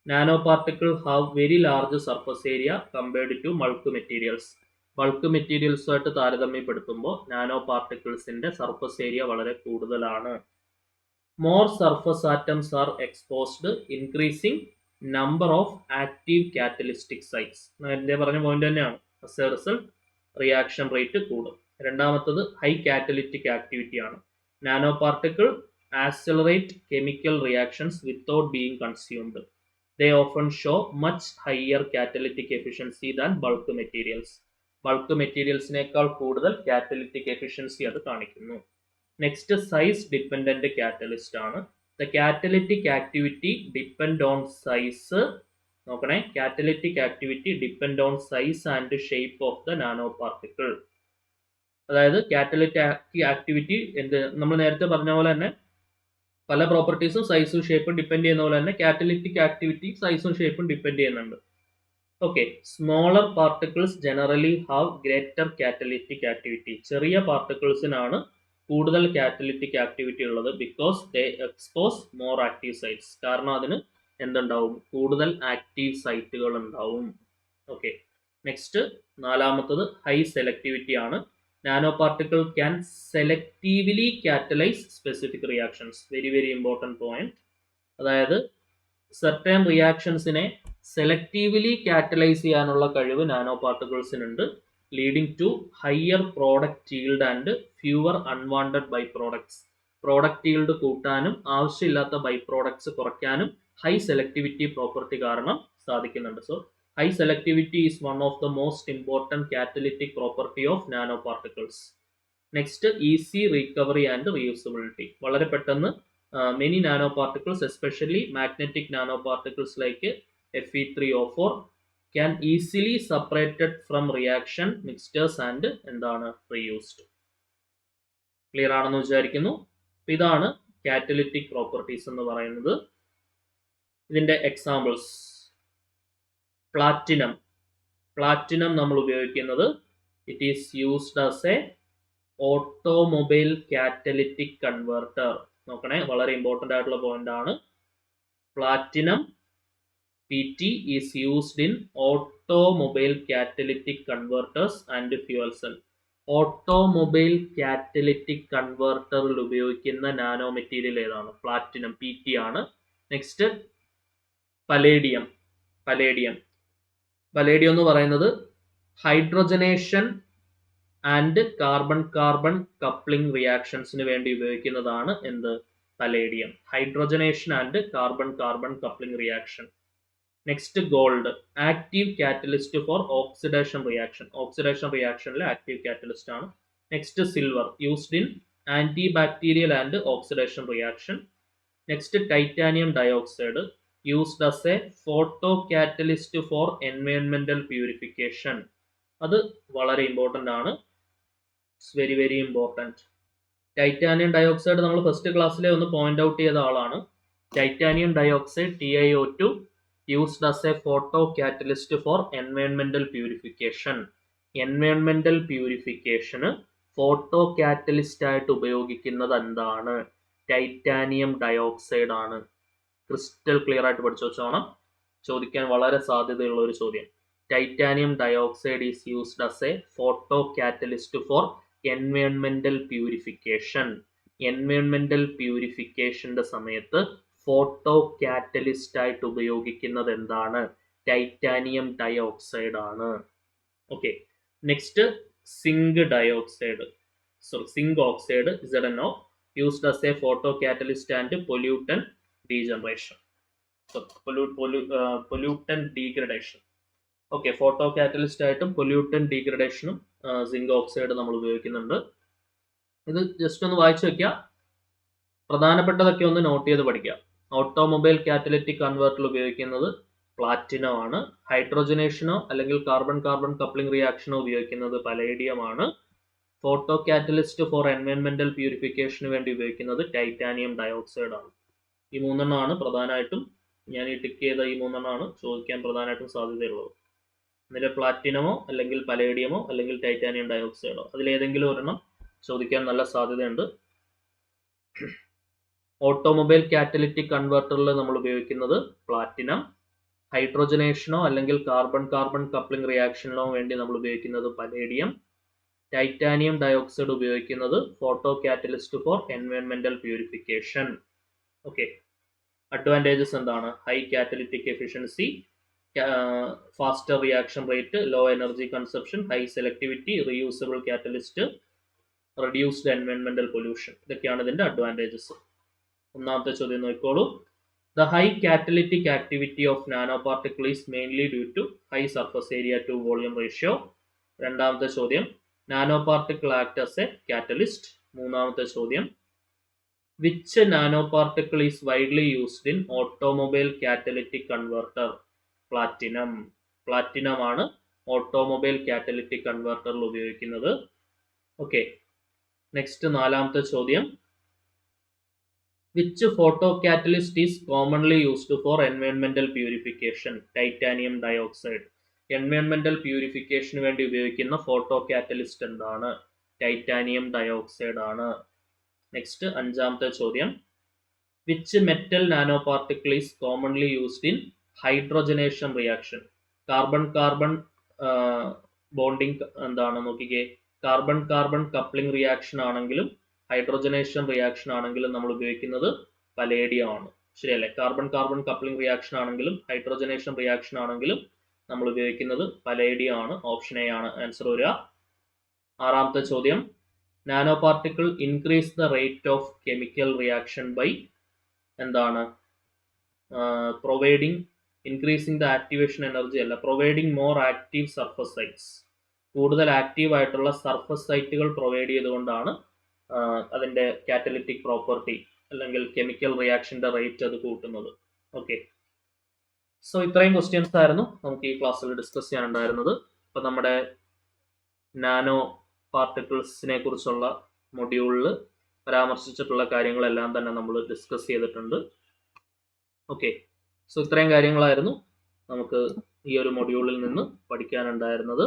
Nanoparticle have very large surface area compared to bulk materials. Bulk മെറ്റീരിയൽസുമായിട്ട് താരതമ്യപ്പെടുത്തുമ്പോൾ nano പാർട്ടിക്കിൾസിന്റെ സർഫസ് ഏരിയ വളരെ കൂടുതലാണ്. More surface atoms are exposed, increasing number of active catalytic sites. നേരത്തെ പറഞ്ഞ point തന്നെയാണ്. As a result reaction rate കൂടും. രണ്ടാമത്തത് ഹൈ കാറ്റലിറ്റിക് ആക്ടിവിറ്റി ആണ്. Nano particle accelerate chemical reactions without being consumed. They often show much higher catalytic efficiency than bulk materials. Bulk മെറ്റീരിയൽസിനേക്കാൾ കൂടുതൽ catalytic efficiency അത് കാണിക്കുന്നു. നെക്സ്റ്റ് സൈസ് ഡിപ്പെൻഡന്റ് കാറ്റലിസ്റ്റ് ആണ്. The catalytic activity depend on size. നോക്കണേ, catalytic activity depend on size and shape of the nano particle. അതായത് catalytic activity നമ്മൾ നേരത്തെ പറഞ്ഞ പോലെ തന്നെ പല പ്രോപ്പർട്ടീസും സൈസും ഷേപ്പും ഡിപ്പെൻഡ് ചെയ്യുന്ന പോലെ തന്നെ കാറ്റലിറ്റിക് ആക്ടിവിറ്റി സൈസും ഷേപ്പും ഡിപ്പെൻഡ് ചെയ്യുന്നുണ്ട്. Okay, smaller particles generally have greater catalytic activity. ചെറിയ പാർട്ടിക്കിൾസിനാണ് കൂടുതൽ കാറ്റലിറ്റിക് ആക്ടിവിറ്റി ഉള്ളത്. Because they expose more active sites. കാരണം അതിന് എന്തുണ്ടാവും? കൂടുതൽ ആക്റ്റീവ് സൈറ്റുകൾ ഉണ്ടാവും. ഓക്കെ, നെക്സ്റ്റ് നാലാമത്തത് ഹൈ സെലക്ടിവിറ്റി ആണ്. Nano particle can selectively catalyse specific reactions. Very very important point. അതായത് സർട്ടൻ റിയാക്ഷൻസിനെ സെലക്റ്റീവ്ലി കാറ്റലൈസ് ചെയ്യാനുള്ള കഴിവ് നാനോ പാർട്ടിക്കിൾസിനുണ്ട്. Leading to higher product yield and fewer unwanted by products. Product yield കൂട്ടാനും ആവശ്യമില്ലാത്ത by products കുറയ്ക്കാനും high selectivity property കാരണം സാധിക്കുന്നുണ്ട്. So high selectivity is one of the most important catalytic property of nano particles. Next easy recovery and reusability. വളരെ പെട്ടെന്ന് many nanoparticles, especially magnetic nanoparticles like Fe3O4, can easily separated from reaction mixtures and എന്താണ് reused. Clear ആണെന്ന് വിചാരിക്കുന്നു. ഇതാണ് catalytic properties എന്ന് പറയുന്നത്. ഇതിന്റെ examples: platinum. Platinum നമ്മൾ ഉപയോഗിക്കുന്നത് it is used as a automobile catalytic converter. നോക്കണേ, വളരെ ഇമ്പോർട്ടൻ്റ് ആയിട്ടുള്ള പോയിന്റ് ആണ്. Platinum PT is used in automobile catalytic converters and fuel cell. Automobile catalytic കൺവേർട്ടറിൽ ഉപയോഗിക്കുന്ന നാനോ മെറ്റീരിയൽ ഏതാണ്? പ്ലാറ്റിനം, PT ആണ്. Next palladium. പലേഡിയം എന്ന് പറയുന്നത് hydrogenation and carbon carbon coupling റിയാക്ഷൻസിന് വേണ്ടി ഉപയോഗിക്കുന്നതാണ് എന്ത്? Palladium. Hydrogenation and carbon carbon coupling reaction. Next gold. Active catalyst for oxidation reaction. Oxidation റിയാക്ഷനിലെ ആക്റ്റീവ് കാറ്റലിസ്റ്റ് ആണ്. Next silver, used in anti bacterial and oxidation reaction. Next titanium dioxide, used as a photo catalyst for എൻവയോൺമെന്റൽ purification. അത് വളരെ important ആണ്. It's very very important. Titanium dioxide നമ്മൾ first ക്ലാസ്സിലെ ഒന്ന് point out ചെയ്ത ആളാണ്. Titanium dioxide TiO2 used as a photo catalyst for എൻവയോൺമെന്റൽ പ്യൂരിഫിക്കേഷൻ. എൻവയോൺമെന്റൽ പ്യൂരിഫിക്കേഷന് ഫോട്ടോ കാറ്റലിസ്റ്റ് ആയിട്ട് ഉപയോഗിക്കുന്നത് എന്താണ്? ടൈറ്റാനിയം ഡയോക്സൈഡ് ആണ്. ക്രിസ്റ്റൽ ക്ലിയർ ആയിട്ട് പഠിച്ചു വെച്ചോണം, ചോദിക്കാൻ വളരെ സാധ്യതയുള്ള ഒരു ചോദ്യം. Titanium dioxide is used as a photo catalyst for എൻവയോൺമെന്റൽ പ്യൂരിഫിക്കേഷൻ. എൻവയോൺമെന്റൽ പ്യൂരിഫിക്കേഷന്റെ സമയത്ത് ഫോട്ടോ കാറ്റലിസ്റ്റ് ആയിട്ട് ഉപയോഗിക്കുന്നത് എന്താണ്? ടൈറ്റാനിയം ഡയോക്സൈഡ് ആണ്. Okay, next zinc dioxide, zinc oxide ZnO, used as a photo catalyst and pollutant degeneration. Pollutant degradation. Okay, photo catalyst ആയിട്ടും pollutant ഡീഗ്രഡേഷനും സിങ്ക് ഓക്സൈഡ് നമ്മൾ ഉപയോഗിക്കുന്നുണ്ട്. ഇത് ജസ്റ്റ് ഒന്ന് വായിച്ചു വെക്കുക, പ്രധാനപ്പെട്ടതൊക്കെ ഒന്ന് നോട്ട് ചെയ്ത് പഠിക്കുക. ഓട്ടോമൊബൈൽ കാറ്റലിറ്റിക് കൺവേർട്ടറിൽ ഉപയോഗിക്കുന്നത് പ്ലാറ്റിനം ആണ്. ഹൈഡ്രോജനേഷനോ അല്ലെങ്കിൽ കാർബൺ കാർബൺ കപ്ലിംഗ് റിയാക്ഷനോ ഉപയോഗിക്കുന്നത് പലേഡിയം ആണ്. ഫോട്ടോ കാറ്റലിസ്റ്റ് ഫോർ എൻവയോൺമെന്റൽ പ്യൂരിഫിക്കേഷന് വേണ്ടി ഉപയോഗിക്കുന്നത് ടൈറ്റാനിയം ഡയോക്സൈഡ് ആണ്. ഈ മൂന്നെണ്ണമാണ് പ്രധാനമായിട്ടും, ഞാൻ ഈ ടിക്ക് ചെയ്ത ഈ മൂന്നെണ്ണമാണ് ചോദിക്കാൻ പ്രധാനമായിട്ടും സാധ്യതയുള്ളത്. ഇതിലെ പ്ലാറ്റിനമോ അല്ലെങ്കിൽ പലേഡിയമോ അല്ലെങ്കിൽ ടൈറ്റാനിയം ഡയോക്സൈഡോ അതിലേതെങ്കിലും ഒരെണ്ണം ചോദിക്കാൻ നല്ല സാധ്യതയുണ്ട്. ഓട്ടോമൊബൈൽ കാറ്റലിറ്റിക് കൺവേർട്ടറിൽ നമ്മൾ ഉപയോഗിക്കുന്നത് പ്ലാറ്റിനം. ഹൈഡ്രോജനേഷനോ അല്ലെങ്കിൽ കാർബൺ കാർബൺ കപ്ലിംഗ് റിയാക്ഷനോ വേണ്ടി നമ്മൾ ഉപയോഗിക്കുന്നത് പലേഡിയം. ടൈറ്റാനിയം ഡയോക്സൈഡ് ഉപയോഗിക്കുന്നത് ഫോട്ടോ കാറ്റലിസ്റ്റ് ഫോർ എൻവയോൺമെന്റൽ പ്യൂരിഫിക്കേഷൻ. ഓക്കെ, അഡ്വാൻറ്റേജസ് എന്താണ്? High catalytic efficiency, faster reaction rate, low energy consumption, high selectivity, reusable catalyst, reduced എൻവയോൺമെന്റൽ പൊല്യൂഷൻ. ഇതൊക്കെയാണ് ഇതിന്റെ അഡ്വാൻറ്റേജസ്. ഒന്നാമത്തെ ചോദ്യം നോക്കിക്കോളൂ. The high catalytic activity of nanoparticle is mainly due to high surface area to volume ratio. രണ്ടാമത്തെ ചോദ്യം, nanoparticle act as a catalyst. മൂന്നാമത്തെ ചോദ്യം, which nanoparticle is widely used in automobile catalytic converter? Platinum. Platinum ആണ് automobile catalytic കൺവെർട്ടറിൽ ഉപയോഗിക്കുന്നത്. Okay, next നാലാമത്തെ ചോദ്യം, which photocatalyst is commonly used for environmental purification? Titanium dioxide. എൻവയോൺമെന്റൽ പ്യൂരിഫിക്കേഷന് വേണ്ടി ഉപയോഗിക്കുന്ന ഫോട്ടോ കാറ്റലിസ്റ്റ് എന്താണ്? Titanium dioxide ആണ്. നെക്സ്റ്റ് അഞ്ചാമത്തെ ചോദ്യം, which metal nano particle is commonly used in hydrogenation reaction? Carbon carbon bonding എന്താണ് നോക്കിക്കേ, കാർബൺ കാർബൺ കപ്ലിംഗ് റിയാക്ഷൻ ആണെങ്കിലും hydrogenation reaction ആണെങ്കിലും നമ്മൾ ഉപയോഗിക്കുന്നത് പലേഡിയം ആണ്. ശരിയല്ലേ? കാർബൺ കാർബൺ കപ്ലിംഗ് റിയാക്ഷൻ ആണെങ്കിലും ഹൈഡ്രോജനേഷൻ റിയാക്ഷൻ ആണെങ്കിലും നമ്മൾ ഉപയോഗിക്കുന്നത് പലേഡിയം ആണ്. ഓപ്ഷൻ എ ആണ് ആൻസർ വരിക. ആറാമത്തെ ചോദ്യം, nanoparticle increase the rate of chemical reaction by എന്താണ്? Providing increasing the activation energy അല്ല, providing more active surface sites. കൂടുതൽ ആക്റ്റീവ് ആയിട്ടുള്ള സർഫസ് സൈറ്റുകൾ പ്രൊവൈഡ് ചെയ്തുകൊണ്ടാണ് അതിൻ്റെ കാറ്റലിറ്റിക് പ്രോപ്പർട്ടി അല്ലെങ്കിൽ കെമിക്കൽ റിയാക്ഷൻ്റെ റേറ്റ് അത് കൂട്ടുന്നത്. ഓക്കെ, സോ ഇത്രയും ക്വസ്റ്റ്യൻസ് ആയിരുന്നു നമുക്ക് ഈ ക്ലാസ്സിൽ ഡിസ്കസ് ചെയ്യാനുണ്ടായിരുന്നത്. അപ്പം നമ്മുടെ നാനോ പാർട്ടിക്കിൾസിനെ കുറിച്ചുള്ള മൊഡ്യൂളിൽ പരാമർശിച്ചിട്ടുള്ള കാര്യങ്ങളെല്ലാം തന്നെ നമ്മൾ ഡിസ്കസ് ചെയ്തിട്ടുണ്ട്. ഓക്കെ, സോ ഇത്രയും കാര്യങ്ങളായിരുന്നു നമുക്ക് ഈ ഒരു മൊഡ്യൂളിൽ നിന്ന് പഠിക്കാനുണ്ടായിരുന്നത്.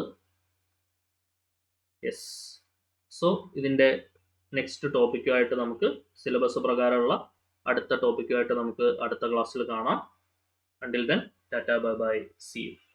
യെസ്, സോ ഇതിൻ്റെ നെക്സ്റ്റ് ടോപ്പിക്കുമായിട്ട് നമുക്ക് സിലബസ് പ്രകാരമുള്ള അടുത്ത ടോപ്പിക്കുമായിട്ട് നമുക്ക് അടുത്ത ക്ലാസ്സിൽ കാണാം. Until then, tata, bye bye, see you.